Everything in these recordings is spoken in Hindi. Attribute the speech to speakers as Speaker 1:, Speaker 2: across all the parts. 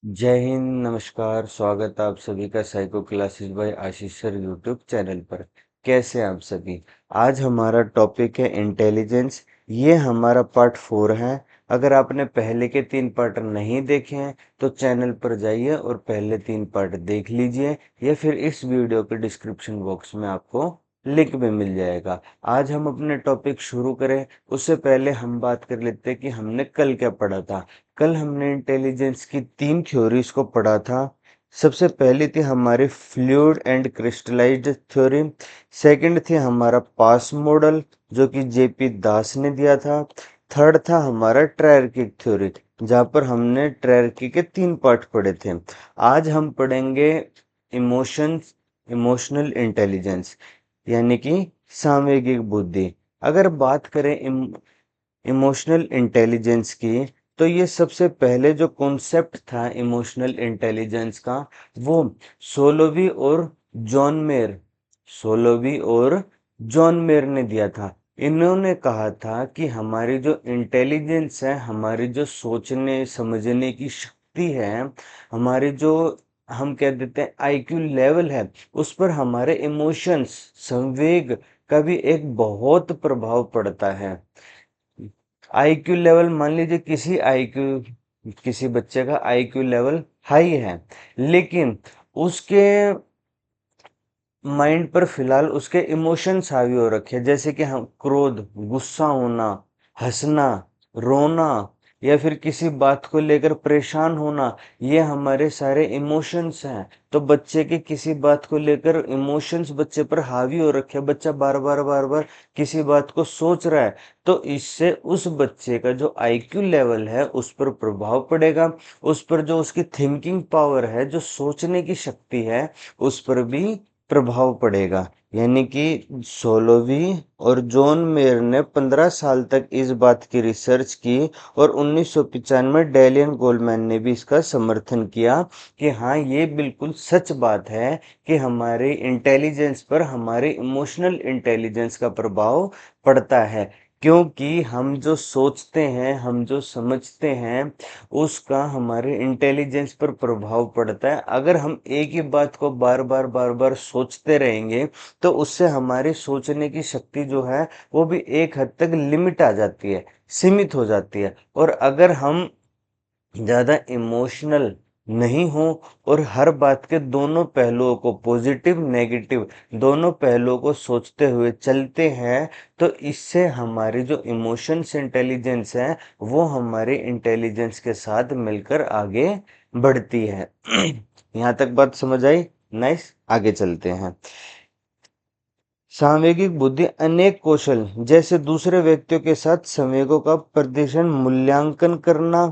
Speaker 1: जय हिंद, नमस्कार। स्वागत है आप सभी का साइको क्लासेस बाय आशीष सर यूट्यूब चैनल पर। कैसे हैं आप सभी? आज हमारा टॉपिक है इंटेलिजेंस। ये हमारा पार्ट 4 है। अगर आपने पहले के 3 पार्ट नहीं देखे हैं तो चैनल पर जाइए और पहले 3 पार्ट देख लीजिए, या फिर इस वीडियो के डिस्क्रिप्शन बॉक्स में आपको लिंक भी मिल जाएगा। आज हम अपने टॉपिक शुरू करें उससे पहले हम बात कर लेते हैं कि हमने कल क्या पढ़ा था। कल हमने इंटेलिजेंस की 3 थ्योरीज को पढ़ा था। सबसे पहली थी हमारी fluid and crystallised theory. Second थी हमारा पास मॉडल, जो कि जेपी दास ने दिया था। थर्ड था हमारा ट्रायर्किक थ्योरी, जहाँ पर हमने ट्रायर्की के 3 पार्ट पढ़े थे। आज हम पढ़ेंगे इमोशंस, इमोशनल इंटेलिजेंस, यानी कि सामयिक बुद्धि। अगर बात करें इमोशनल इंटेलिजेंस की, तो ये सबसे पहले जो कॉन्सेप्ट था इमोशनल इंटेलिजेंस का, वो सोलोवी और जॉन मेयर सोलोवी और जॉन मेयर ने दिया था। इन्होंने कहा था कि हमारी जो इंटेलिजेंस है, हमारी जो सोचने समझने की शक्ति है, हमारी जो हम कह देते हैं आईक्यू लेवल है, उस पर हमारे इमोशंस, संवेग का भी एक बहुत प्रभाव पड़ता है। आईक्यू लेवल, मान लीजिए किसी बच्चे का आईक्यू लेवल हाई है, लेकिन उसके माइंड पर फिलहाल उसके इमोशंस हावी हो रखे हैं, जैसे कि हम क्रोध, गुस्सा होना, हंसना, रोना, या फिर किसी बात को लेकर परेशान होना, ये हमारे सारे इमोशंस हैं। तो बच्चे के किसी बात को लेकर इमोशंस बच्चे पर हावी हो रखे हैं, बच्चा बार बार किसी बात को सोच रहा है, तो इससे उस बच्चे का जो आईक्यू लेवल है उस पर प्रभाव पड़ेगा। उस पर जो उसकी थिंकिंग पावर है, जो सोचने की शक्ति है, उस पर भी प्रभाव पड़ेगा। यानी कि सोलोवी और जॉन मेयर ने 15 साल तक इस बात की रिसर्च की, और 1995 में डेलियन गोल्डमैन ने भी इसका समर्थन किया कि हाँ, ये बिल्कुल सच बात है कि हमारे इंटेलिजेंस पर हमारे इमोशनल इंटेलिजेंस का प्रभाव पड़ता है। क्योंकि हम जो सोचते हैं, हम जो समझते हैं, उसका हमारे इंटेलिजेंस पर प्रभाव पड़ता है। अगर हम एक ही बात को बार बार सोचते रहेंगे, तो उससे हमारी सोचने की शक्ति जो है वो भी एक हद तक लिमिट आ जाती है, सीमित हो जाती है। और अगर हम ज़्यादा इमोशनल नहीं हो और हर बात के दोनों पहलुओं को, पॉजिटिव नेगेटिव दोनों पहलुओं को सोचते हुए चलते हैं, तो इससे हमारी जो इमोशंस इंटेलिजेंस है वो हमारे इंटेलिजेंस के साथ मिलकर आगे बढ़ती है। यहाँ तक बात समझ आई? नाइस, आगे चलते हैं। सामयिक बुद्धि अनेक कौशल, जैसे दूसरे व्यक्तियों के साथ संवेगों का प्रदर्शन, मूल्यांकन करना,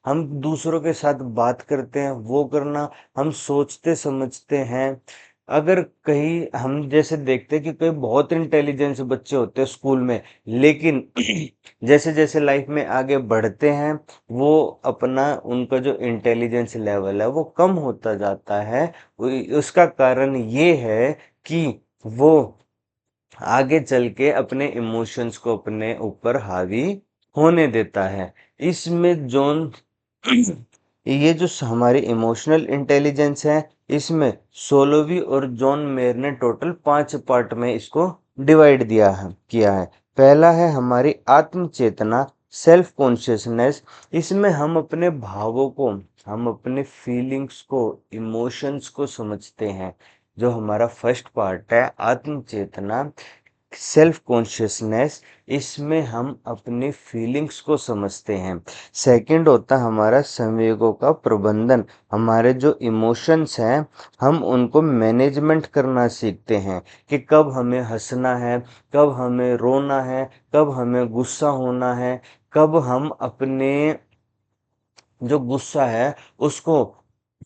Speaker 1: हम दूसरों के साथ बात करते हैं वो करना, हम सोचते समझते हैं। अगर कहीं हम जैसे देखते हैं कि कोई बहुत इंटेलिजेंस बच्चे होते हैं स्कूल में, लेकिन जैसे जैसे लाइफ में आगे बढ़ते हैं, वो अपना उनका जो इंटेलिजेंस लेवल है वो कम होता जाता है। उसका कारण ये है कि वो आगे चल के अपने इमोशंस को अपने ऊपर हावी होने देता है। इसमें जॉन ये जो हमारी इमोशनल इंटेलिजेंस है, इसमें सोलोवी और जॉन मेयर ने टोटल 5 पार्ट में इसको डिवाइड किया है। पहला है हमारी आत्म चेतना, सेल्फ कॉन्शियसनेस। इसमें हम अपने भावों को, हम अपने फीलिंग्स को, इमोशंस को समझते हैं। जो हमारा फर्स्ट पार्ट है आत्म चेतना, सेल्फ कॉन्शियसनेस, इसमें हम अपनी फीलिंग्स को समझते हैं। सेकंड होता है हमारा संवेगों का प्रबंधन, हमारे जो इमोशंस हैं हम उनको मैनेजमेंट करना सीखते हैं कि कब हमें हंसना है, कब हमें रोना है, कब हमें गुस्सा होना है, कब हम अपने जो गुस्सा है उसको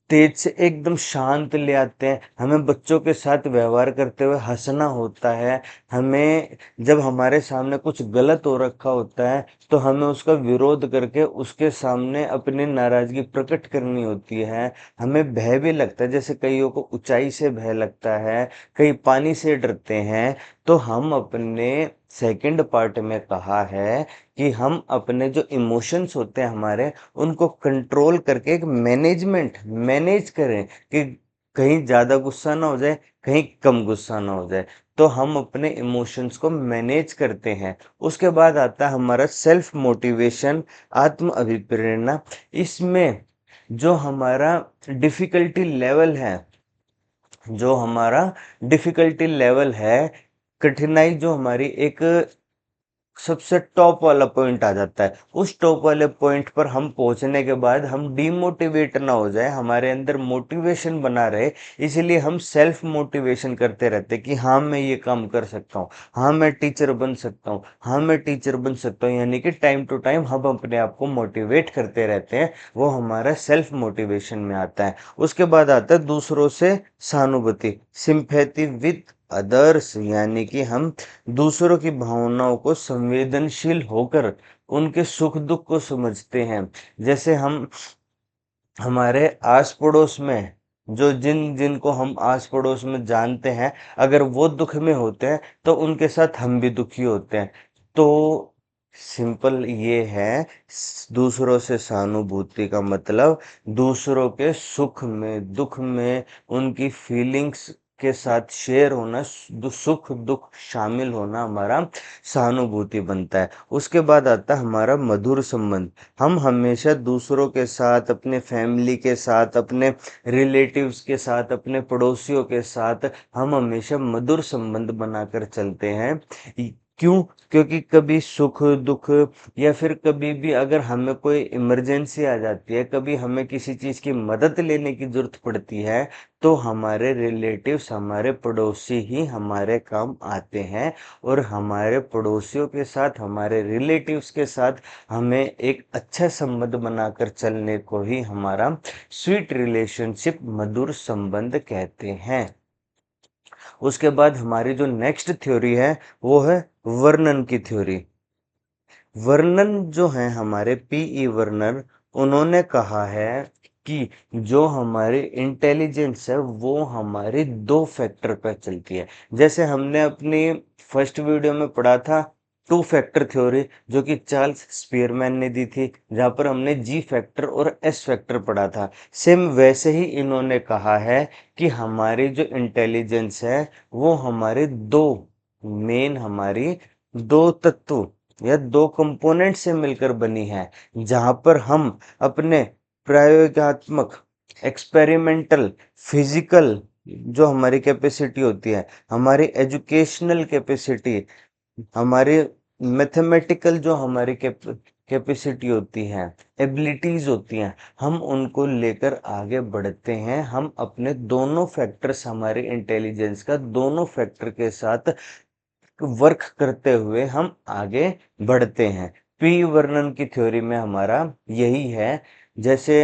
Speaker 1: तेज से एकदम शांत ले आते हैं। हमें बच्चों के साथ व्यवहार करते हुए हंसना होता है। हमें जब हमारे सामने कुछ गलत हो रखा होता है, तो हमें उसका विरोध करके उसके सामने अपनी नाराजगी प्रकट करनी होती है। हमें भय भी लगता है, जैसे कईयों को ऊंचाई से भय लगता है, कई पानी से डरते हैं। तो हम अपने सेकंड पार्ट में कहा है कि हम अपने जो इमोशंस होते हैं हमारे, उनको कंट्रोल करके एक मैनेज करें कि कहीं ज़्यादा गुस्सा ना हो जाए, कहीं कम गुस्सा ना हो जाए। तो हम अपने इमोशंस को मैनेज करते हैं। उसके बाद आता है हमारा सेल्फ मोटिवेशन, आत्म अभिप्रेरणा। इसमें जो हमारा डिफ़िकल्टी लेवल है जो हमारा डिफ़िकल्टी लेवल है, कठिनाई जो हमारी एक सबसे टॉप वाला पॉइंट आ जाता है। उस टॉप वाले पॉइंट पर हम पहुँचने के बाद हम डिमोटिवेट ना हो जाए, हमारे अंदर मोटिवेशन बना रहे, इसलिए हम सेल्फ मोटिवेशन करते रहते हैं कि हाँ, मैं ये काम कर सकता हूँ, हाँ, मैं टीचर बन सकता हूँ, हाँ, मैं टीचर बन सकता हूँ। यानी कि टाइम टू टाइम हम अपने आप को मोटिवेट करते रहते हैं, वो हमारा सेल्फ मोटिवेशन में आता है। उसके बाद आता है दूसरों से सहानुभूति, सिंपैथी विद अदर्स, यानी कि हम दूसरों की भावनाओं को संवेदनशील होकर उनके सुख दुख को समझते हैं। जैसे हम हमारे आस पड़ोस में जो जिनको हम आस पड़ोस में जानते हैं, अगर वो दुख में होते हैं तो उनके साथ हम भी दुखी होते हैं। तो सिंपल ये है, दूसरों से सहानुभूति का मतलब दूसरों के सुख में दुख में उनकी फीलिंग्स के साथ शेयर होना, सुख दुख शामिल होना हमारा सहानुभूति बनता है। उसके बाद आता है हमारा मधुर संबंध। हम हमेशा दूसरों के साथ, अपने फैमिली के साथ, अपने रिलेटिव्स के साथ, अपने पड़ोसियों के साथ हम हमेशा मधुर संबंध बनाकर चलते हैं। क्यों? क्योंकि कभी सुख दुख या फिर कभी भी अगर हमें कोई इमरजेंसी आ जाती है, कभी हमें किसी चीज़ की मदद लेने की ज़रूरत पड़ती है, तो हमारे रिलेटिव्स, हमारे पड़ोसी ही हमारे काम आते हैं। और हमारे पड़ोसियों के साथ, हमारे रिलेटिव्स के साथ हमें एक अच्छा संबंध बनाकर चलने को ही हमारा स्वीट रिलेशनशिप, मधुर संबंध कहते हैं। उसके बाद हमारी जो नेक्स्ट थ्योरी है वो है वर्णन की थ्योरी। वर्णन जो है हमारे पीई वर्नर, उन्होंने कहा है कि जो हमारी इंटेलिजेंस है वो हमारे दो फैक्टर पर चलती है। जैसे हमने अपनी फर्स्ट वीडियो में पढ़ा था टू फैक्टर थ्योरी, जो कि चार्ल्स स्पीयरमैन ने दी थी, जहाँ पर हमने जी फैक्टर और एस फैक्टर पढ़ा था। सेम वैसे ही इन्होंने कहा है कि हमारी जो इंटेलिजेंस है वो हमारे दो मेन, हमारी दो तत्व यह दो कंपोनेंट से मिलकर बनी है, जहां पर हम अपने प्रयोगात्मक, एक्सपेरिमेंटल, फिजिकल जो हमारी कैपेसिटी होती है, हमारी एजुकेशनल कैपेसिटी, हमारी मैथमेटिकल जो हमारी कैपेसिटी होती है, एबिलिटीज होती हैं, हम उनको लेकर आगे बढ़ते हैं। हम अपने दोनों फैक्टर्स, हमारे इंटेलिजेंस का दोनों फैक्टर के साथ वर्क करते हुए हम आगे बढ़ते हैं। पी वर्णन की थ्योरी में हमारा यही है। जैसे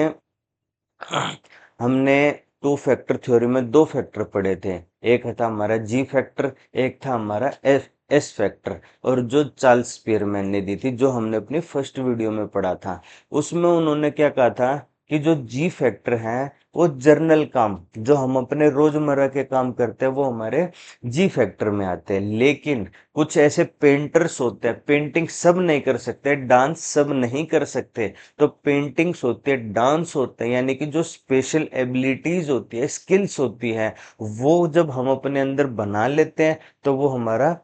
Speaker 1: हमने टू फैक्टर थ्योरी में दो फैक्टर पढ़े थे, एक था हमारा जी फैक्टर, एक था हमारा एस फैक्टर। और जो चार्ल्स स्पीयरमैन ने दी थी, जो हमने अपनी फर्स्ट वीडियो में पढ़ा था, उसमें उन्होंने क्या कहा था कि जो जी फैक्टर है वो जर्नल काम, जो हम अपने रोजमर्रा के काम करते हैं, वो हमारे जी फैक्टर में आते हैं। लेकिन कुछ ऐसे पेंटर्स होते हैं, पेंटिंग सब नहीं कर सकते, डांस सब नहीं कर सकते, तो पेंटिंग्स होती है, डांस होते हैं, यानी कि जो स्पेशल एबिलिटीज होती है, स्किल्स होती है, वो जब हम अपने अंदर बना लेते हैं तो वो हमारा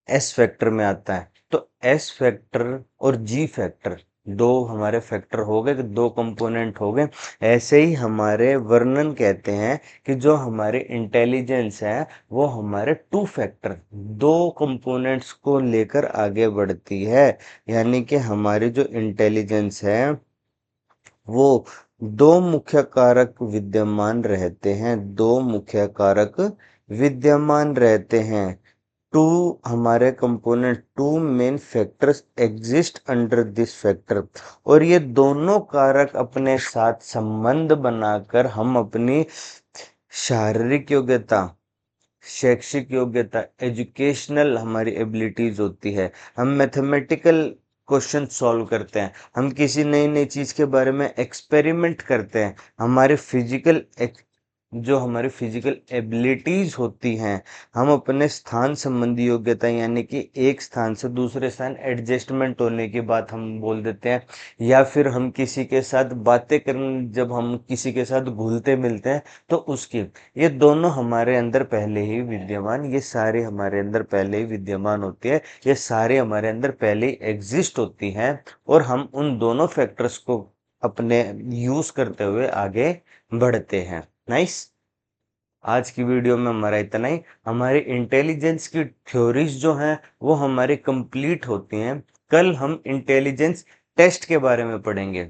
Speaker 1: एस फैक्टर में आता है। तो एस फैक्टर और जी फैक्टर दो हमारे फैक्टर हो गए, दो कंपोनेंट हो गए। ऐसे ही हमारे वर्णन कहते हैं कि जो हमारे इंटेलिजेंस है वो हमारे टू फैक्टर, दो कंपोनेंट्स को लेकर आगे बढ़ती है। यानी कि हमारी जो इंटेलिजेंस है वो दो मुख्य कारक विद्यमान रहते हैं, दो मुख्य कारक विद्यमान रहते हैं। टू हमारे component, two main factors exist under this factor. और ये दोनों कारक अपने साथ संबंध बनाकर हम अपनी शारीरिक योग्यता, शैक्षिक योग्यता, एजुकेशनल हमारी एबिलिटीज होती है, हम मैथमेटिकल क्वेश्चन सॉल्व करते हैं, हम किसी नई नई चीज़ के बारे में एक्सपेरिमेंट करते हैं, हमारे फिजिकल जो हमारी फिजिकल एबिलिटीज होती हैं, हम अपने स्थान संबंधी योग्यता यानी कि एक स्थान से दूसरे स्थान एडजस्टमेंट होने की बात हम बोल देते हैं, या फिर हम किसी के साथ बातें करने, जब हम किसी के साथ घुलते मिलते हैं तो उसकी, ये दोनों हमारे अंदर पहले ही विद्यमान, ये सारे हमारे अंदर पहले ही विद्यमान होती है, ये सारे हमारे अंदर पहले ही एग्जिस्ट होती हैं, और हम उन दोनों फैक्टर्स को अपने यूज करते हुए आगे बढ़ते हैं। नाइस। आज की वीडियो में हमारा इतना ही। हमारी इंटेलिजेंस की थ्योरीज जो हैं वो हमारी कंप्लीट होती हैं। कल हम इंटेलिजेंस टेस्ट के बारे में पढ़ेंगे,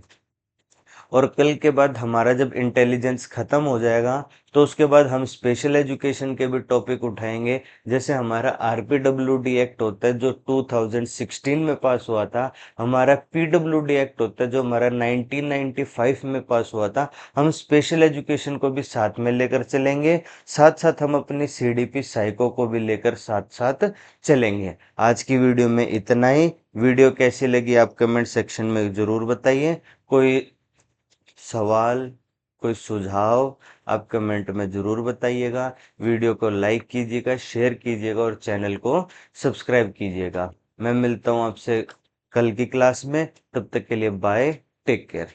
Speaker 1: और कल के बाद हमारा जब इंटेलिजेंस खत्म हो जाएगा तो उसके बाद हम स्पेशल एजुकेशन के भी टॉपिक उठाएंगे। जैसे हमारा आरपीडब्ल्यूडी एक्ट होता है जो 2016 में पास हुआ था, हमारा पीडब्ल्यूडी एक्ट होता है जो हमारा 1995 में पास हुआ था। हम स्पेशल एजुकेशन को भी साथ में लेकर चलेंगे, साथ साथ हम अपनी सीडीपी साइको को भी लेकर साथ साथ चलेंगे। आज की वीडियो में इतना ही। वीडियो कैसी लगी आप कमेंट सेक्शन में जरूर बताइए। कोई सवाल, कोई सुझाव आप कमेंट में ज़रूर बताइएगा। वीडियो को लाइक कीजिएगा, शेयर कीजिएगा और चैनल को सब्सक्राइब कीजिएगा। मैं मिलता हूँ आपसे कल की क्लास में, तब तक के लिए बाय, टेक केयर।